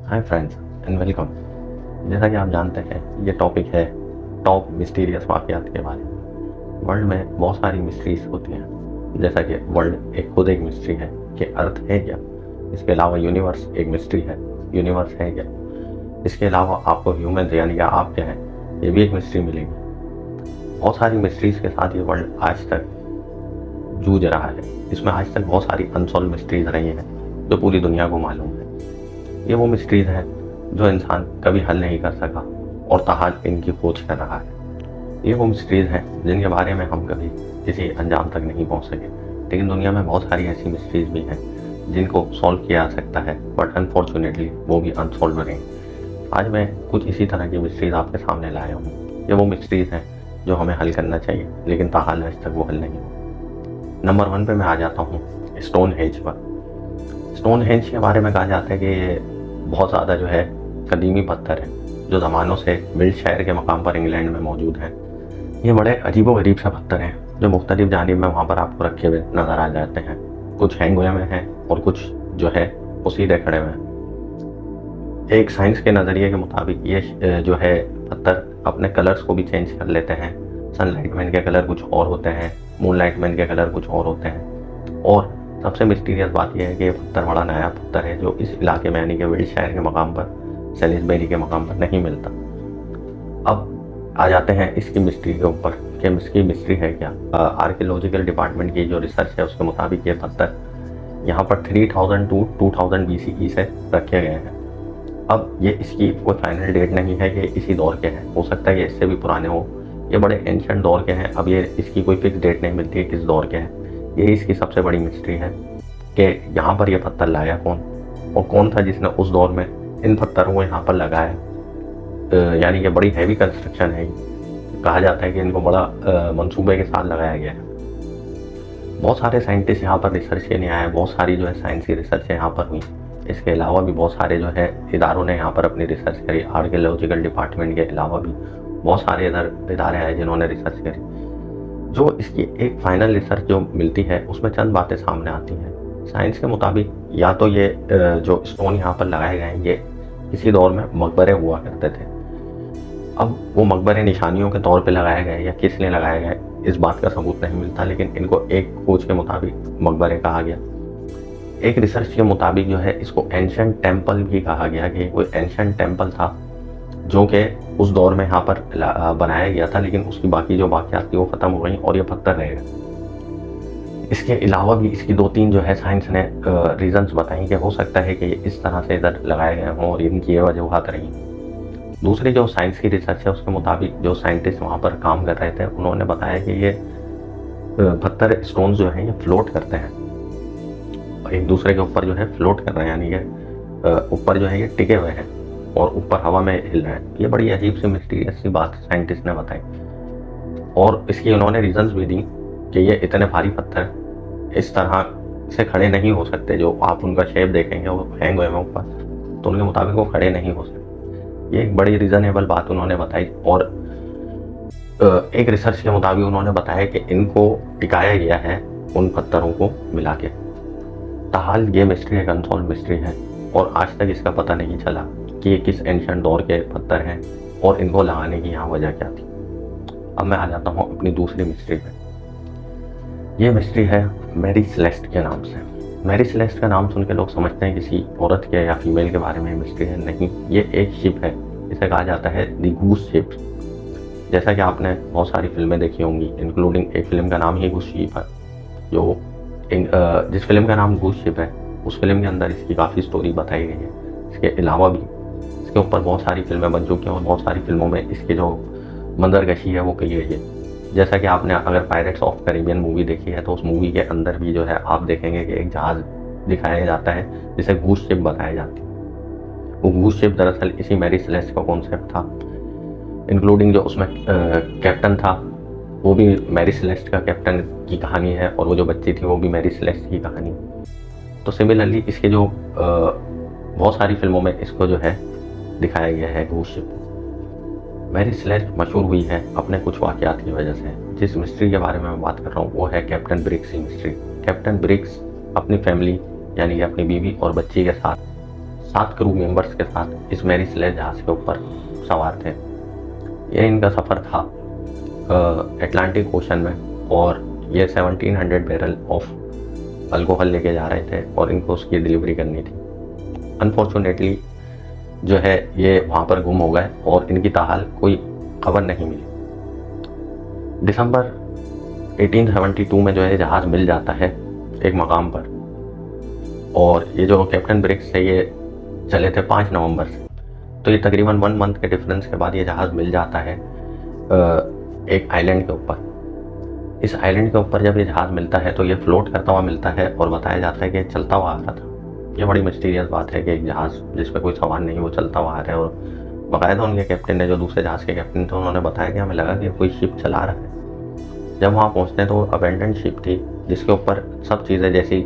Hi friends and welcome. जैसा कि आप जानते हैं, ये टॉपिक है टॉप मिस्टीरियस वाक़यात के बारे में। वर्ल्ड में बहुत सारी मिस्ट्रीज होती हैं। जैसा कि वर्ल्ड एक खुद एक मिस्ट्री है कि अर्थ है क्या। इसके अलावा यूनिवर्स एक मिस्ट्री है, यूनिवर्स है क्या। इसके अलावा आपको ह्यूमन यानी कि आप क्या है, ये भी एक मिस्ट्री मिलेगी। बहुत सारी मिस्ट्रीज के साथ ये वर्ल्ड आज तक जूझ रहा है। इसमें आज तक बहुत सारी अनसॉल्व मिस्ट्रीज रही हैं जो पूरी दुनिया को मालूम है। ये वो मिस्ट्रीज हैं जो इंसान कभी हल नहीं कर सका और ताहाल इनकी खोज कर रहा है। ये वो मिस्ट्रीज हैं जिनके बारे में हम कभी किसी अंजाम तक नहीं पहुंच सके, लेकिन दुनिया में बहुत सारी ऐसी मिस्ट्रीज भी हैं जिनको सॉल्व किया जा सकता है, बट अनफॉर्चुनेटली वो भी अनसॉल्व रही। आज मैं कुछ इसी तरह की मिस्ट्रीज आपके सामने लाया हूँ। ये वो मिस्ट्रीज हैं जो हमें हल करना चाहिए, लेकिन ताहाल आज तक वो हल नहीं हुआ। नंबर 1 पे मैं आ जाता हूँ, स्टोन हेंज पर। स्टोन हेंज के बारे में कहा जाता है कि ये बहुत ज़्यादा जो है कदीमी पत्थर है जो ज़मानों से विल्टशायर के मकाम पर इंग्लैंड में मौजूद है। ये बड़े अजीबो गरीब से पत्थर हैं जो मुख्तलिफ जानिब में वहाँ पर आपको रखे हुए नज़र आ जाते हैं। कुछ हैंग हुए में हैं और कुछ जो है वो सीधे खड़े हुए हैं। एक साइंस के नज़रिए के मुताबिक ये जो है पत्थर अपने कलर्स को भी चेंज कर लेते हैं। सनलाइट में इनके कलर कुछ और होते हैं, मूनलाइट में इनके कलर कुछ और होते हैं। और सबसे मिस्टीरियस बात यह है कि ये पत्थर बड़ा नया पत्थर है जो इस इलाके में यानी कि विल्टशायर के मकाम पर, सेलिसबेरी के मकाम पर नहीं मिलता। अब आ जाते हैं इसकी मिस्ट्री के ऊपर कि इसकी मिस्ट्री है क्या। आर्कियोलॉजिकल डिपार्टमेंट की जो रिसर्च है उसके मुताबिक ये पत्थर यहाँ पर 3000 टू 2000 BCE से रखे गए हैं। अब ये इसकी कोई फाइनल डेट नहीं है कि इसी दौर के हैं, हो सकता है कि इससे भी पुराने हो। ये बड़े एंशिएंट दौर के हैं। अब ये इसकी कोई फिक्स डेट नहीं मिलती है किस दौर के हैं। यही इसकी सबसे बड़ी मिस्ट्री है कि यहाँ पर यह पत्थर लाया कौन और कौन था जिसने उस दौर में इन पत्थरों को यहाँ पर लगाया। यानी कि बड़ी हैवी कंस्ट्रक्शन है। कहा जाता है कि इनको बड़ा मंसूबे के साथ लगाया गया है। बहुत सारे साइंटिस्ट यहाँ पर रिसर्च के लिए आए, बहुत सारी जो है साइंस की रिसर्च यहाँ पर हुई। इसके अलावा भी बहुत सारे जो है इदारों ने यहाँ पर अपनी रिसर्च करी। आर्कियोलॉजिकल डिपार्टमेंट के अलावा भी बहुत सारे इदारे आए जिन्होंने रिसर्च करी। जो इसकी एक फाइनल रिसर्च जो मिलती है उसमें चंद बातें सामने आती हैं। साइंस के मुताबिक या तो ये जो स्टोन यहाँ पर लगाए गए हैं ये किसी दौर में मकबरे हुआ करते थे। अब वो मकबरे निशानियों के तौर पे लगाए गए या किस लिए लगाए गए इस बात का सबूत नहीं मिलता, लेकिन इनको एक खोज के मुताबिक मकबरे कहा गया। एक रिसर्च के मुताबिक जो है इसको एंशिएंट टेम्पल भी कहा गया कि कोई एंशिएंट टेम्पल था जो कि उस दौर में यहाँ पर बनाया गया था, लेकिन उसकी बाकी जो बाकियात थी वो ख़त्म हो गई और ये पत्थर रहेगा। इसके अलावा भी इसकी 2-3 जो है साइंस ने रीजंस बताई कि हो सकता है कि ये इस तरह से इधर लगाए गए हों और इनकी ये वजूहात रही। दूसरी जो साइंस की रिसर्च है उसके मुताबिक जो साइंटिस्ट वहाँ पर काम कर रहे थे उन्होंने बताया कि ये पत्थर स्टोन जो हैं ये फ्लोट करते हैं, एक दूसरे के ऊपर जो है फ्लोट कर रहे हैं, यानी कि ऊपर जो है ये टिके हुए हैं और ऊपर हवा में हिल रहे हैं। ये बड़ी अजीब सी मिस्टीरियस सी बात साइंटिस्ट ने बताई और इसकी उन्होंने रीजंस भी दी कि ये इतने भारी पत्थर इस तरह से खड़े नहीं हो सकते। जो आप उनका शेप देखेंगे वो हैंग हुए हैं ऊपर, तो उनके मुताबिक वो खड़े नहीं हो सकते। ये एक बड़ी रीजनेबल बात उन्होंने बताई। और एक रिसर्च के मुताबिक उन्होंने बताया कि इनको टिकाया गया है उन पत्थरों को मिला के। ताहाल ये मिस्ट्री एक अनसॉल्व मिस्ट्री है और आज तक इसका पता नहीं चला कि ये किस एंशिएंट दौर के पत्थर हैं और इनको लगाने की यहाँ वजह क्या थी। अब मैं आ जाता हूँ अपनी दूसरी मिस्ट्री पे। ये मिस्ट्री है मैरी सेलेस्ट के नाम से। मैरी सेलेस्ट का नाम सुन के लोग समझते हैं किसी औरत के या फीमेल के बारे में मिस्ट्री है। नहीं, ये एक शिप है, इसे कहा जाता है द गूस शिप। जैसा कि आपने बहुत सारी फिल्में देखी होंगी, इंक्लूडिंग एक फिल्म का नाम ही गूस शिप है। जो जिस फिल्म का नाम गूस शिप है उस फिल्म के अंदर इसकी काफ़ी स्टोरी बताई गई है। इसके अलावा भी इसके ऊपर बहुत सारी फिल्में बन चुकी हैं और बहुत सारी फिल्मों में इसकी जो मंजरकशी है वो की गई है। जैसा कि आपने अगर पायरेट्स ऑफ कैरिबियन मूवी देखी है तो उस मूवी के अंदर भी जो है आप देखेंगे कि एक जहाज़ दिखाया जाता है जिसे गूस शिप बताया जाती है। वो गूस शिप दरअसल इसी मैरी सेलेस्ट का कॉन्सेप्ट था। इंक्लूडिंग जो उसमें कैप्टन था वो भी मैरी सेलेस्ट का कैप्टन की कहानी है और वो जो बच्ची थी वो भी मैरी सेलेस्ट की कहानी। तो सिमिलरली इसके जो बहुत सारी फिल्मों में इसको जो है दिखाया गया है गूस शिप। मैरी सेलेस्ट मशहूर हुई है अपने कुछ वाक़यात की वजह से। जिस मिस्ट्री के बारे में मैं बात कर रहा हूँ वो है कैप्टन ब्रिग्स की मिस्ट्री। कैप्टन ब्रिग्स अपनी फैमिली यानी कि अपनी बीवी और बच्ची के साथ 7 क्रू मेंबर्स के साथ इस मैरी स्लेज जहाज के ऊपर सवार थे। ये इनका सफ़र था अटलांटिक ओशन में, और ये 1700 बैरल ऑफ अल्कोहल लेके जा रहे थे और इनको उसकी डिलीवरी करनी थी। अनफॉर्चुनेटली जो है ये वहाँ पर गुम हो गए और इनकी ताहाल कोई खबर नहीं मिली। दिसंबर 1872 में जो है जहाज़ मिल जाता है एक मकाम पर, और ये जो कैप्टन ब्रिग्स से ये चले थे 5 नवंबर से, तो ये तकरीबन 1 मंथ के डिफरेंस के बाद ये जहाज़ मिल जाता है एक आइलैंड के ऊपर। इस आइलैंड के ऊपर जब ये जहाज़ मिलता है तो ये फ्लोट करता हुआ मिलता है और बताया जाता है कि चलता हुआ आ रहा था। ये बड़ी मिस्टीरियस बात है कि एक जहाज़ जिस पर कोई सवार नहीं वो चलता हुआ आ रहा है, और बाकायदा उनके कैप्टन ने, जो दूसरे जहाज़ के कैप्टन थे, उन्होंने बताया कि हमें लगा कि कोई शिप चला रहा है। जब वहाँ पहुँचते हैं तो अबेंडन शिप थी जिसके ऊपर सब चीज़ें जैसी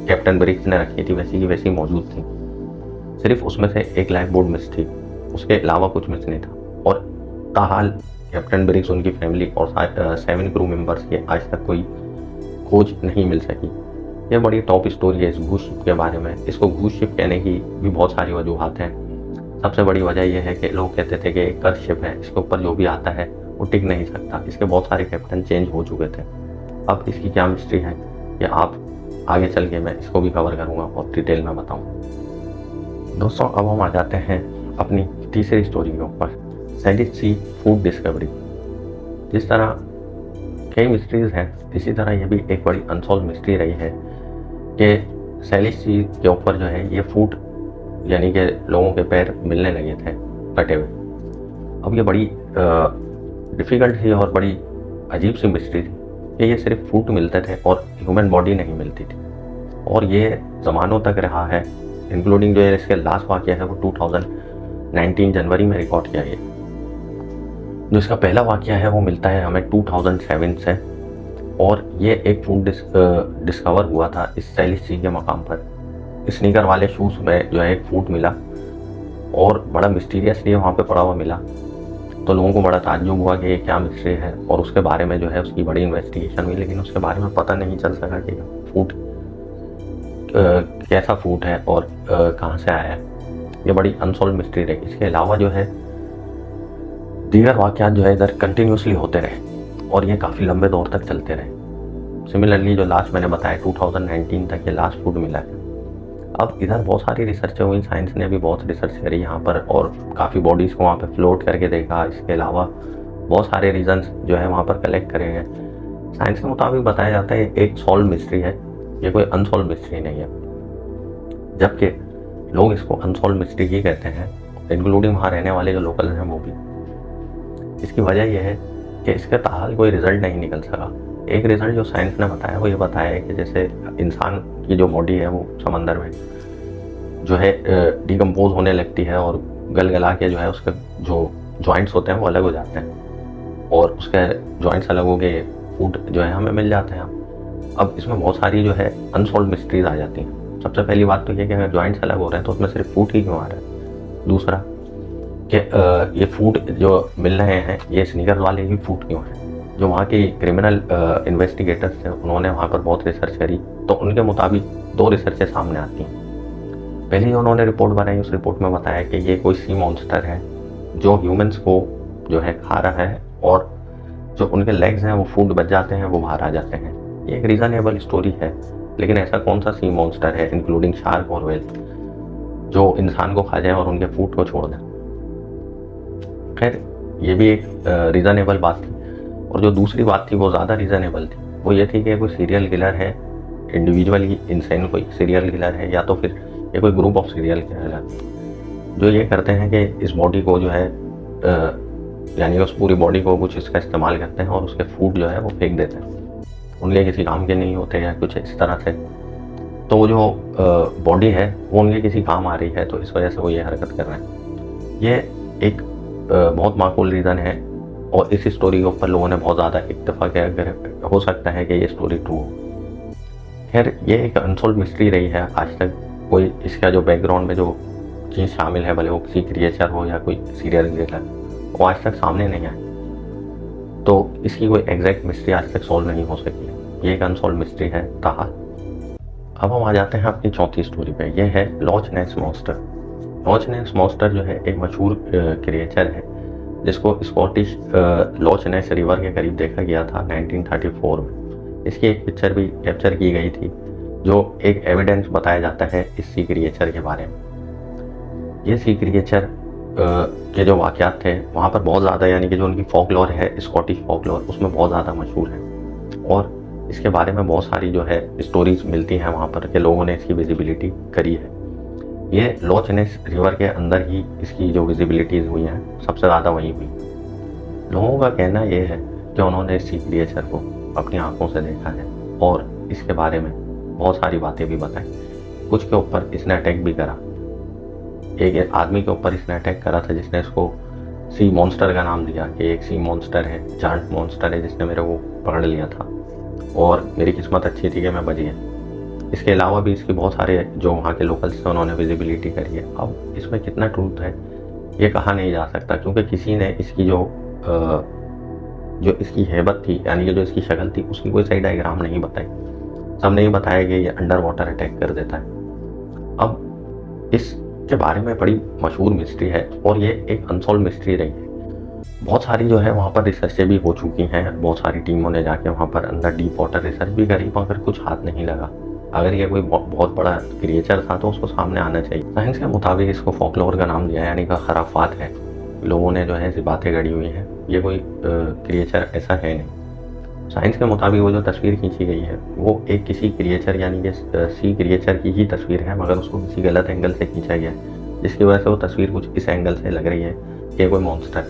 कैप्टन ब्रिग्स ने रखी थी वैसी की वैसी मौजूद थी। सिर्फ उसमें से एक लाइफ बोट मिस थी, उसके अलावा कुछ मिस नहीं था। और ताहाल कैप्टन ब्रिग्स, उनकी फैमिली और 7 क्रू मेंबर्स की आज तक कोई खोज नहीं मिल सकी। ये बड़ी टॉप स्टोरी है इस घूस शिप के बारे में। इसको घूस शिप कहने की भी बहुत सारी वजूहात हैं। सबसे बड़ी वजह यह है कि लोग कहते थे कि एक कर्स शिप है, इसके ऊपर जो भी आता है वो टिक नहीं सकता। इसके बहुत सारे कैप्टन चेंज हो चुके थे। अब इसकी क्या मिस्ट्री है ये आप आगे चल के मैं इसको भी कवर करूँगा और डिटेल में बताऊँ। दोस्तों, अब हम आ जाते हैं अपनी तीसरी स्टोरी के ऊपर, सैलिश सी फूड डिस्कवरी। जिस तरह कई मिस्ट्रीज़ हैं, इसी तरह ये भी एक बड़ी अनसॉल्व मिस्ट्री रही है कि सैलिश सी के ऊपर जो है ये फूड, यानी कि लोगों के पैर मिलने लगे थे कटे हुए। अब ये बड़ी डिफ़िकल्ट थी और बड़ी अजीब सी मिस्ट्री थी कि ये सिर्फ फूड मिलते थे और ह्यूमन बॉडी नहीं मिलती थी। और ये ज़मानों तक रहा है, इंक्लूडिंग जो है इसके लास्ट वाक़या है वो 2019 जनवरी में रिकॉर्ड किया गया। जो इसका पहला वाक़या है वो मिलता है हमें 2007 से, और ये एक फूड डिस्कवर हुआ था इस सैलिश सी के मकाम पर। स्नीकर वाले शूज़ में जो है एक फूड मिला और बड़ा मिस्टीरियसली वहाँ पे पड़ा हुआ मिला। तो लोगों को बड़ा ताज्जुब हुआ कि ये क्या मिस्ट्री है, और उसके बारे में जो है उसकी बड़ी इन्वेस्टिगेशन हुई, लेकिन उसके बारे में पता नहीं चल सका कि फूड कैसा फूड है और कहाँ से आया है। ये बड़ी अनसॉल्व मिस्ट्री रही। इसके अलावा जो है दीगर वाक़यात जो है इधर कंटिन्यूसली होते रहे और ये काफ़ी लंबे दौर तक चलते रहे। सिमिलरली जो लास्ट मैंने बताया 2019 तक ये लास्ट फूड मिला है। अब इधर बहुत सारी रिसर्चें हुई, साइंस ने भी बहुत रिसर्च करी यहाँ पर और काफ़ी बॉडीज़ को वहाँ पे फ्लोट करके देखा। इसके अलावा बहुत सारे रीजंस जो है वहाँ पर कलेक्ट करे हैं। साइंस के मुताबिक बताया जाता है एक सॉल्व मिस्ट्री है, ये कोई अनसॉल्व मिस्ट्री नहीं है। जबकि लोग इसको अनसॉल्व मिस्ट्री ही कहते हैं, इंक्लूडिंग वहाँ रहने वाले जो लोकल हैं वो भी। इसकी वजह यह है कि इसके ताहाल कोई रिज़ल्ट नहीं निकल सका। एक रिज़ल्ट जो साइंस ने बताया वो ये बताया है कि जैसे इंसान की जो बॉडी है वो समंदर में जो है डिकम्पोज होने लगती है और गल गला के जो है उसके जो जॉइंट्स होते हैं वो अलग हो जाते हैं, और उसके जॉइंट्स अलग हो गए फूड जो है हमें मिल जाते हैं। अब इसमें बहुत सारी जो है अनसॉल्व मिस्ट्रीज आ जाती हैं। सबसे पहली बात तो ये कि अगर जॉइंट्स अलग हो रहे हैं तो उसमें सिर्फ फूड ही क्यों आ रहा है। दूसरा कि ये फूड जो मिल रहे हैं ये स्नीकर वाले ही फूड क्यों हैं। जो वहाँ के क्रिमिनल इन्वेस्टिगेटर्स थे उन्होंने वहाँ पर बहुत रिसर्च करी, तो उनके मुताबिक 2 रिसर्चें सामने आती हैं। पहली जो उन्होंने रिपोर्ट बनाई उस रिपोर्ट में बताया कि ये कोई सी मॉन्स्टर है जो ह्यूमंस को जो है खा रहा है, और जो उनके लेग्स हैं वो फूड बच जाते हैं, वो बाहर आ जाते हैं। ये एक रीज़नेबल स्टोरी है, लेकिन ऐसा कौन सा सी मॉन्स्टर है इंक्लूडिंग शार्क और वेल जो इंसान को खा जाए और उनके फूड को छोड़ दें। खैर ये भी एक रीज़नेबल बात थी। और जो दूसरी बात थी वो ज़्यादा रीज़नेबल थी, वो ये थी कि कोई सीरियल किलर है, इंडिविजुअली इंसान कोई सीरियल किलर है, या तो फिर ये कोई ग्रुप ऑफ सीरियल किलर है जो ये करते हैं कि इस बॉडी को जो है यानी उस पूरी बॉडी को कुछ इसका इस्तेमाल करते हैं और उसके फूड जो है वो फेंक देते हैं, उनके किसी काम के नहीं होते या कुछ इस तरह से। तो वो जो बॉडी है वो उनके किसी काम आ रही है, तो इस वजह से वो ये हरकत कर रहे हैं। ये एक बहुत माकूल रीज़न है, और इस स्टोरी के ऊपर लोगों ने बहुत ज़्यादा इत्तेफाक किया कि हो सकता है कि ये स्टोरी ट्रू हो। खैर ये एक अनसॉल्व मिस्ट्री रही है आज तक। कोई इसका जो बैकग्राउंड में जो चीज़ शामिल है, भले वो किसी क्रिएचर हो या कोई सीरियल किलर, वो आज तक सामने नहीं आया। तो इसकी कोई एग्जैक्ट मिस्ट्री आज तक सॉल्व नहीं हो सकी है। ये एक अनसॉल्व मिस्ट्री है ताहाल। अब हम आ जाते हैं अपनी चौथी स्टोरी पे। ये है लॉच नेस मॉन्स्टर। लॉच नेस मॉन्स्टर जो है एक मशहूर क्रिएचर है जिसको स्कॉटिश लॉच नेस रिवर के करीब देखा गया था 1934 में। इसकी एक पिक्चर भी कैप्चर की गई थी जो एक एविडेंस बताया जाता है इस सी क्रिएचर के बारे में। ये सी क्रिएचर के जो वाक़यात थे वहाँ पर बहुत ज़्यादा, यानी कि जो उनकी फोकलोर है स्कॉटिश फोकलोर, उसमें बहुत ज़्यादा मशहूर है और इसके बारे में बहुत सारी जो है स्टोरीज मिलती हैं वहाँ पर के लोगों ने इसकी विजिबिलिटी करी है। ये लॉच नेस रिवर के अंदर ही इसकी जो विजिबिलिटीज़ हुई हैं सबसे ज़्यादा वहीं हुई। लोगों का कहना ये है कि उन्होंने इस सी क्रिएचर को अपनी आंखों से देखा है और इसके बारे में बहुत सारी बातें भी बताई। कुछ के ऊपर इसने अटैक भी करा। एक आदमी के ऊपर इसने अटैक करा था जिसने इसको सी मॉन्स्टर का नाम दिया कि एक सी मॉन्स्टर है, जांट मॉन्स्टर है, जिसने मेरे को पकड़ लिया था और मेरी किस्मत अच्छी थी कि मैं बच गया। इसके अलावा भी इसकी बहुत सारे जो वहाँ के लोकल्स थे उन्होंने विजिबिलिटी करी है। अब इसमें कितना ट्रूथ है ये कहा नहीं जा सकता, क्योंकि किसी ने इसकी जो इसकी हैबत थी, यानी कि जो इसकी शक्ल थी, उसकी कोई सही डायग्राम नहीं बताई। सबने ही बताया कि ये अंडर वाटर अटैक कर देता है। अब इसके बारे में बड़ी मशहूर मिस्ट्री है और ये एक अनसॉल्व मिस्ट्री रही है। बहुत सारी जो है वहाँ पर रिसर्चें भी हो चुकी हैं, बहुत सारी टीमों ने जाके वहाँ पर अंदर डीप वाटर रिसर्च भी करी, मगर कुछ हाथ नहीं लगा। अगर ये कोई बहुत बड़ा क्रिएचर था तो उसको सामने आना चाहिए। साइंस के मुताबिक इसको फोकलोर का नाम दिया, यानी का खराफात है। लोगों ने जो है ऐसी बातें गढ़ी हुई हैं, ये कोई क्रिएचर ऐसा है नहीं। साइंस के मुताबिक वो जो तस्वीर खींची गई है वो एक किसी क्रिएचर यानी कि सी क्रिएचर की ही तस्वीर है, मगर उसको किसी गलत एंगल से खींचा गया है, जिसकी वजह से वो तस्वीर कुछ इस एंगल से लग रही है कि कोई मॉन्स्टर।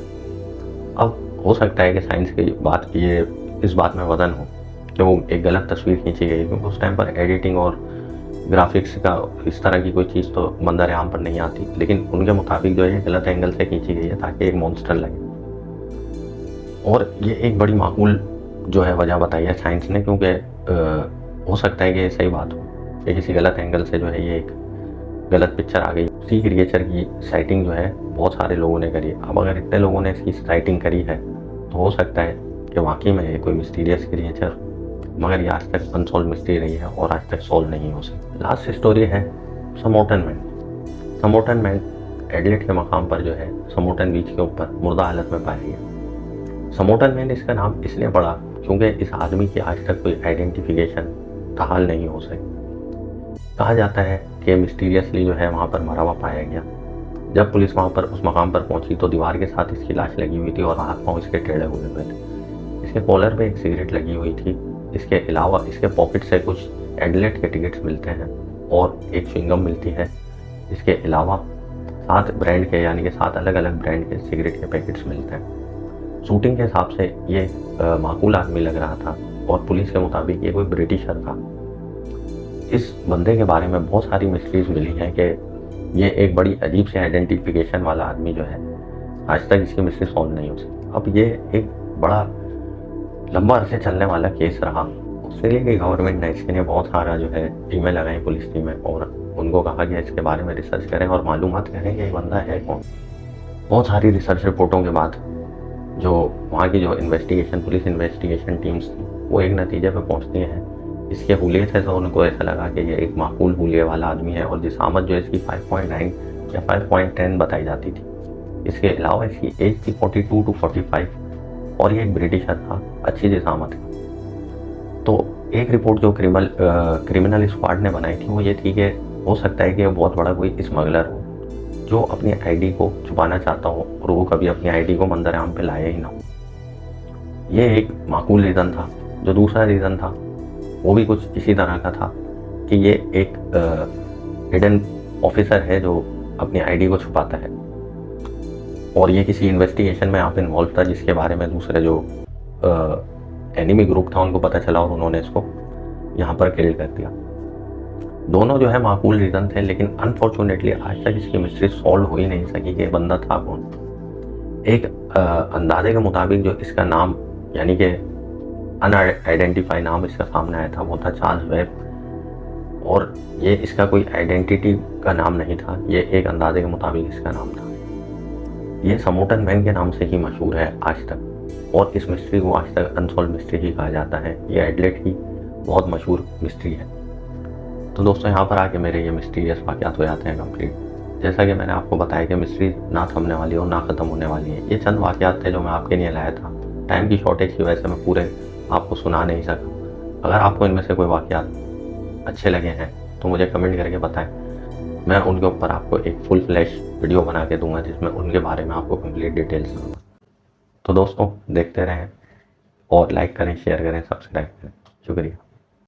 अब हो सकता है कि साइंस की बात ये इस बात में वजन हो कि वो एक गलत तस्वीर खींची गई, क्योंकि उस टाइम पर एडिटिंग और ग्राफिक्स का इस तरह की कोई चीज़ तो मंजर आम पर नहीं आती, लेकिन उनके मुताबिक जो है गलत एंगल से खींची गई है ताकि एक मॉन्स्टर लगे। और ये एक बड़ी माकूल जो है वजह बताई है साइंस ने, क्योंकि हो सकता है कि ये सही बात हो कि किसी गलत एंगल से जो है ये एक गलत पिक्चर आ गई। सी क्रिएचर की साइटिंग जो है बहुत सारे लोगों ने करी। अब अगर इतने लोगों ने इसकी साइटिंग करी है तो हो सकता है कि वाकई में ये कोई मिस्टीरियस क्रिएचर, मगर ये आज तक अनसॉल्व मिस्ट्री रही है और आज तक सॉल्व नहीं हो सकी। लास्ट स्टोरी है समोटन मैन। समोटन मैन एडलेट के मकाम पर जो है समोटन बीच के ऊपर मुर्दा हालत में पाया गया। समोटन मैन इसका नाम इसलिए पड़ा क्योंकि इस आदमी की आज तक कोई आइडेंटिफिकेशन बहाल नहीं हो सकी। कहा जाता है कि मिस्टीरियसली जो है वहाँ पर मरा हुआ पाया गया। जब पुलिस वहाँ पर उस मकाम पर पहुंची तो दीवार के साथ इसकी लाश लगी हुई थी और हाथ पाँव इसके टेढ़े हुए हुए थे। इसके कॉलर पे एक सिगरेट लगी हुई थी। इसके अलावा इसके पॉकेट से कुछ एडलेट के टिकट्स मिलते हैं और एक च्युइंगम मिलती है। इसके अलावा 7 ब्रांड के, यानी कि 7 अलग अलग ब्रांड के सिगरेट के पैकेट्स मिलते हैं। शूटिंग के हिसाब से ये माकूल आदमी लग रहा था और पुलिस के मुताबिक ये कोई ब्रिटिशर था। इस बंदे के बारे में बहुत सारी मिस्ट्रीज मिली हैं कि ये एक बड़ी अजीब से आइडेंटिफिकेशन वाला आदमी जो है, आज तक इसकी मिस्ट्री सॉल्व नहीं हो सकी। अब ये एक बड़ा लंबा अरसे चलने वाला केस रहा। ऑस्ट्रेलिया की गवर्नमेंट ने इसके लिए बहुत सारा जो है टीमें लगाई, पुलिस टीमें, और उनको कहा कि इसके बारे में रिसर्च करें और मालूमात करें कि ये बंदा है कौन। बहुत सारी रिसर्च रिपोर्टों के बाद जो वहाँ की जो पुलिस इन्वेस्टिगेशन टीम्स थी वो एक नतीजे पर पहुँचती हैं। इसके हुलिये से तो उनको ऐसा लगा कि ये एक माकूल हुलिये वाला आदमी है और जिस आमद जो इसकी 5.9 या 5.10 बताई जाती थी। इसके अलावा इसकी एज थी 42 to 45 और ये एक ब्रिटिशर था, अच्छी जिसामत थी। तो एक रिपोर्ट जो क्रिमिनल स्क्वाड ने बनाई थी वो ये थी कि हो सकता है कि वो बहुत बड़ा कोई स्मगलर हो जो अपनी आईडी को छुपाना चाहता हो और वो कभी अपनी आईडी को मंजर आम पे लाया ही ना हो। ये एक माकूल रीज़न था। जो दूसरा रीज़न था वो भी कुछ इसी तरह का था कि ये एक हिडन ऑफिसर है जो अपनी आईडी को छुपाता है और ये किसी इन्वेस्टिगेशन में आप इन्वॉल्व था, जिसके बारे में दूसरे जो एनिमी ग्रुप था उनको पता चला और उन्होंने इसको यहाँ पर किल कर दिया। दोनों जो है माकूल रीज़न थे, लेकिन अनफॉर्चुनेटली आज तक इसकी मिस्ट्री सॉल्व हो ही नहीं सकी कि बंदा था कौन। एक अंदाजे के मुताबिक जो इसका नाम, यानी कि अनआइडेंटिफाई नाम इसका सामने आया था, वो था चार्ल्स वेब, और ये इसका कोई आइडेंटिटी का नाम नहीं था, ये एक अंदाजे के मुताबिक इसका नाम था। ये समोटन मैन के नाम से ही मशहूर है आज तक और इस मिस्ट्री को आज तक अनसॉल्व मिस्ट्री ही कहा जाता है। ये एडलेट की बहुत मशहूर मिस्ट्री है। तो दोस्तों यहाँ पर आके मेरे ये मिस्टीरियस वाक़यात हो जाते हैं कंप्लीट। जैसा कि मैंने आपको बताया कि मिस्ट्री ना थमने वाली और ना ख़त्म होने वाली है। ये चंद वाक़यात थे जो मैं आपके लिए लाया था। टाइम की शॉर्टेज की वजह से मैं पूरे आपको सुना नहीं सका। अगर आपको इनमें से कोई वाक़यात अच्छे लगे हैं तो मुझे कमेंट करके बताएं। मैं उनके ऊपर आपको एक फुल फ्लैश वीडियो बना के दूंगा जिसमें उनके बारे में आपको कंप्लीट डिटेल्स दूंगा। तो दोस्तों देखते रहें और लाइक करें, शेयर करें, सब्सक्राइब करें। शुक्रिया।